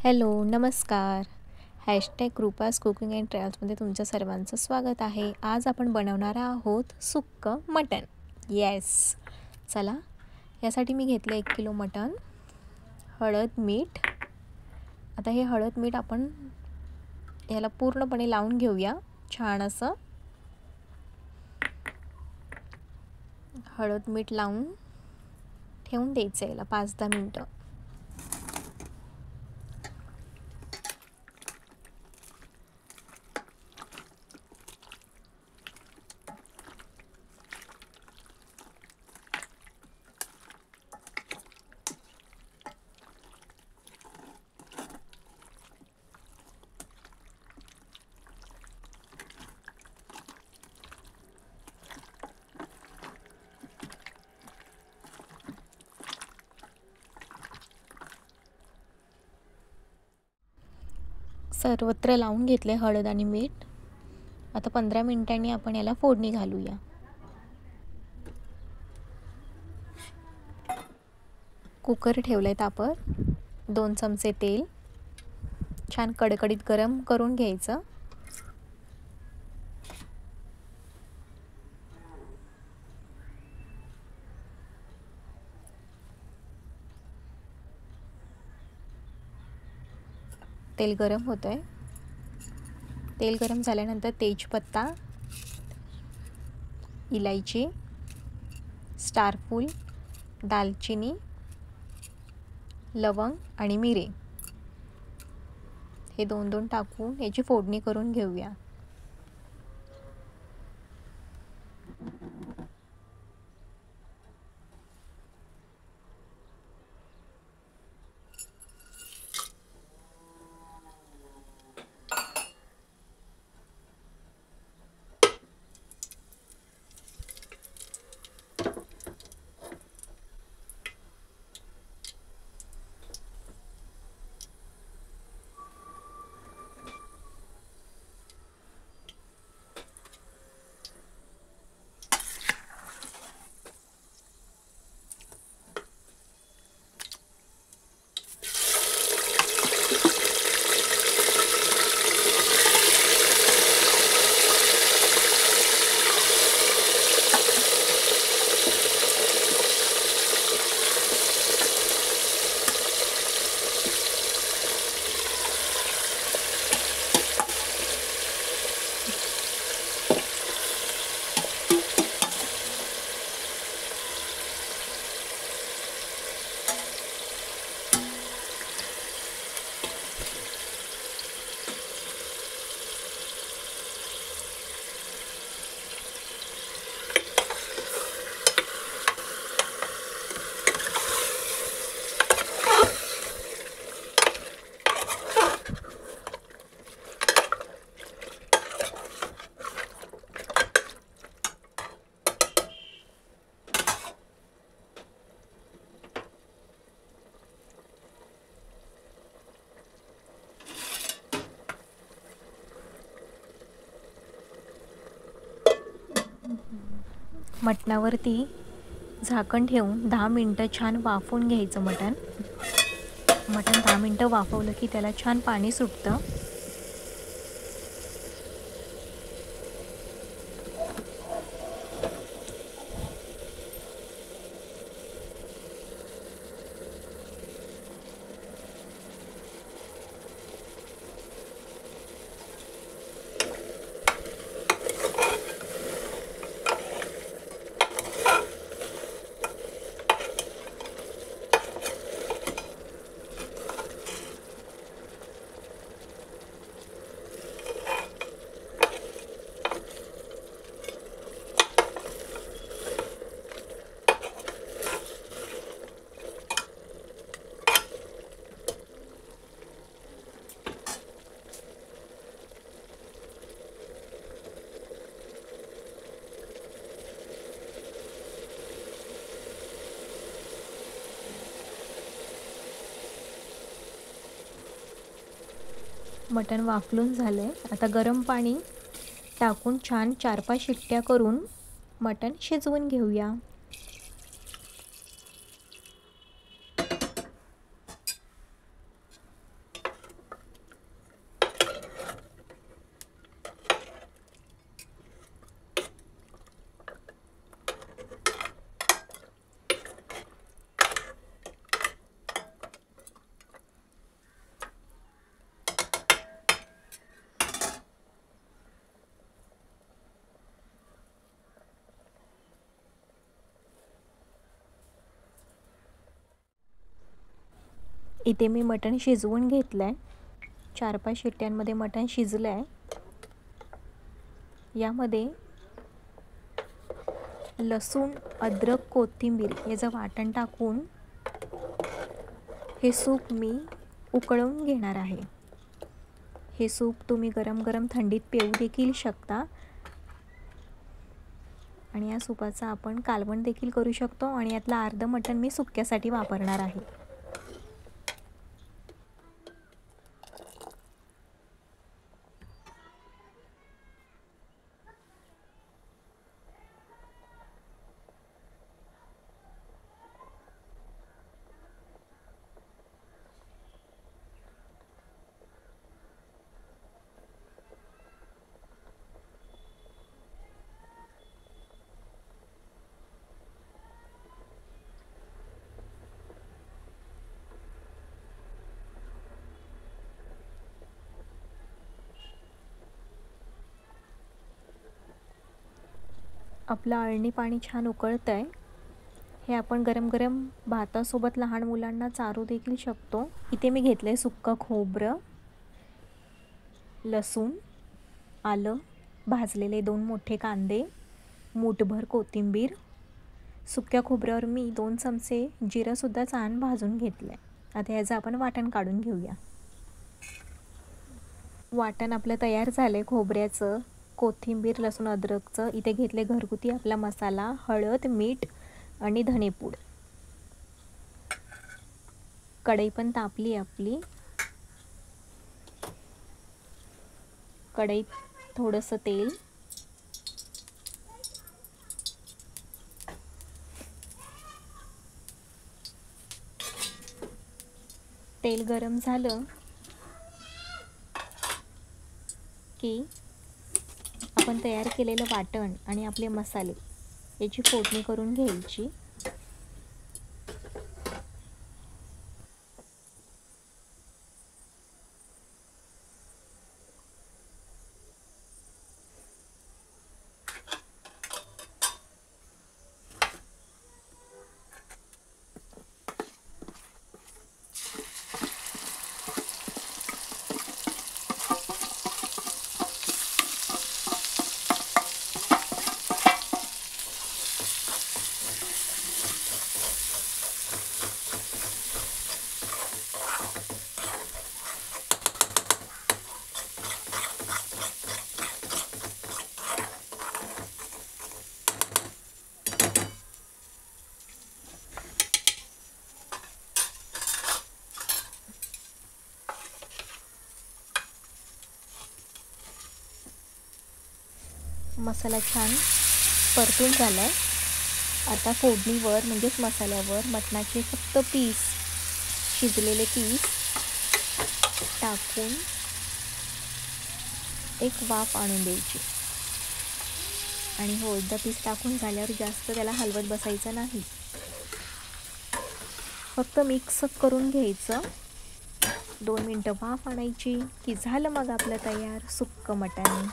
Hello, नमस्कार. Hashtag कृपास cooking and ट्रॅव्हल्समध्ये तुमच्या सर्वांचं स्वागत आहे. आज आपण बनवणार आहोत सुक्कं मटण. येस, चला. यासाठी मी घेतलं 1 किलो मटण. हळद, मीठ. आता हे हळद मीठ आपण याला पूर्णपणे लावून घेऊया. छान असं हळद मीठ लावून ठेवून द्यायचं याला 5-10 मिनटं. सर्वत्र लावून घेतले हळद आणि मीठ. आता 15 मिनिटांनी आपण याला फोडणी घालूया. कुकर ठेवले तापत. 2 चमचे तेल छान कडकडीत गरम करून घ्यायचं. तेल गरम होतंय. तेल गरम झाल्यानंतर तेजपत्ता, इलायची, स्टारफूल, दालचिनी, लवंग आणि मिरे हे 2-2 टाकून याची फोडणी करून घेऊया. मटणावरती झाकण ठेवून 10 मिनटं छान वाफवून घ्यायचं मटण. 10 मिनटं वाफवलं की त्याला छान पाणी सुटतं. मटण वाफलून झालंय. आता गरम पाणी टाकून छान 4-5 शिट्ट्या करून मटण शिजवून घेऊया. इथे मी मटण शिजवून घेतलं आहे. 4-5 शिट्ट्यांमध्ये मटण शिजलं आहे. यामध्ये लसूण, अद्रक, कोथिंबीर याचं वाटण टाकून हे सूप मी उकळवून घेणार आहे. हे सूप तुम्ही गरम गरम थंडीत पिऊ देखील शकता आणि या सूपाचा आपण कालवण देखील करू शकतो आणि यातलं अर्धं मटण मी सुक्क्यासाठी वापरणार आहे. आपलं अळणी पाणी छान उकळतं आहे. हे आपण गरम गरम भातासोबत लहान मुलांना चारू देखील शकतो. इथे मी घेतलं आहे सुक्कं खोबरं, लसूण, आलं, भाजलेले 2 मोठे कांदे, मूठभर कोथिंबीर. सुक्या खोबऱ्यावर मी 2 चमचे जिरंसुद्धा छान भाजून घेतलं आहे. आता याचं आपण वाटण काढून घेऊया. वाटण आपलं तयार झालं आहे खोबऱ्याचं, कोथिंबीर, लसूण, अद्रकचं. इथे घेतले घरगुती आपला मसाला, हळद, मीठ आणि धनेपूड. कढई पण तापली आपली. कढईत थोडंसं तेल, तेल गरम झालं की आपण तयार केलेलं वाटण आणि आपले मसाले याची फोडणी करून घ्यायची. मसाला छान परतून झाला आहे. आता फोडणीवर म्हणजेच मसाल्यावर मटणाचे फक्त पीस, शिजलेले पीस टाकून एक वाफ आणून द्यायची. आणि हो, एकदा पीस टाकून झाल्यावर जास्त त्याला हलवत बसायचं नाही, फक्त मिक्स करून घ्यायचं. 2 मिनटं वाफ आणायची की झालं मग आपलं तयार सुक्कं मटण.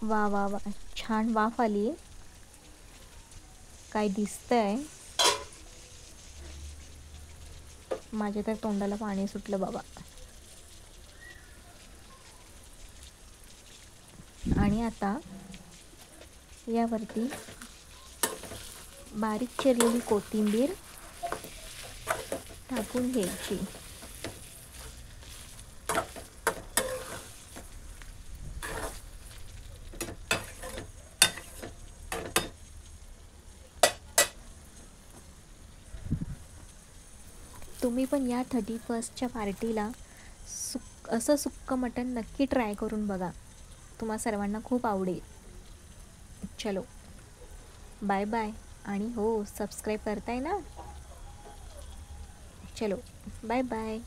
वा वा वा, छान वाफ आली. काय दिसतंय? माझ्या तर तोंडाला पाणी सुटलं बाबा. आणि आता यावरती बारीक चिरलेली कोथिंबीर टाकून घ्यायची. तुम्ही पण या 31च्या पार्टीला असं सुक्कं मटण नक्की ट्राय करून बघा. तुम्हा सर्वांना खूप आवडेल. चलो बाय बाय. आणि हो, सबस्क्राईब करताय ना? चलो बाय बाय.